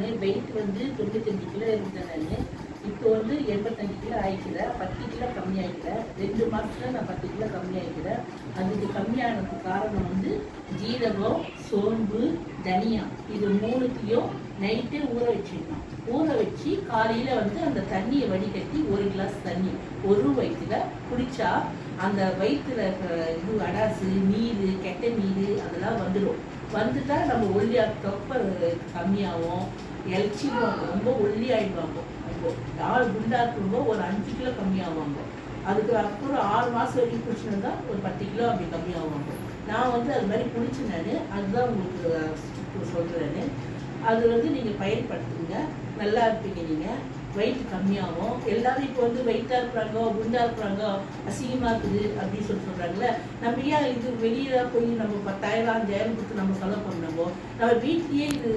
நான் வெயிட் வந்து 95 கிலோ இருந்தேன். நான் இப்போ வந்து 85 கிலோ ஆயிக்கிறேன். 10 கிலோ கம்மியாகிக்கிறேன். 2 மாதத்துல நான் 10 கிலோ கம்மியாகிக்கிறேன். அதுக்கு கம்மியானதுக்கு காரணம் வந்து ஜீரகம், சோம்பு, தனியா இது 3த்தையும் நைட்டு ஊற வச்சிடணும். ஊற வச்சு காலையில் வந்து அந்த தண்ணியை வடிகட்டி 1 கிளாஸ் தண்ணி ஒரு வயிற்றுல குடித்தா அந்த வயிற்றுல இது அடாசு, நீர், கெட்ட நீர் அதெல்லாம் வந்துடும். வந்துட்டா நம்ம ஒல்லியாக தொப்பை கம்மியாகும், இலச்சிடுவாங்க, ரொம்ப ஒல்லி ஆகிடுவாங்க. இப்போ யார் குண்டா இருக்கும்போது ஒரு 5 கிலோ கம்மியாகுவாங்க. அதுக்கு அப்புறம் 6 மாதம் வரைக்கும் குடிச்சுன்னா ஒரு 10 கிலோ அப்படி கம்மியாகுவாங்க. நான் வந்து அது மாதிரி குடிச்சேன். நான் அதுதான் உங்களுக்கு சொல்கிறேன்னு. அது வந்து நீங்கள் பயன்படுத்துங்க, நல்லா இருப்பீங்க. நீங்கள் வெயிட் கம்மியாகும். எல்லாரும் இப்போ வந்து வெயிட்டாக இருக்கிறாங்க, குண்டாக இருக்கிறாங்க, அசிங்கமாக இருக்குது அப்படின்னு சொல்கிறாங்களே. நம்ம ஏன் இது வெளியில் போய் நம்ம 10,000 5,000 கொடுத்து நம்ம செலவு பண்ணோமோ, நம்ம வீட்லேயே இது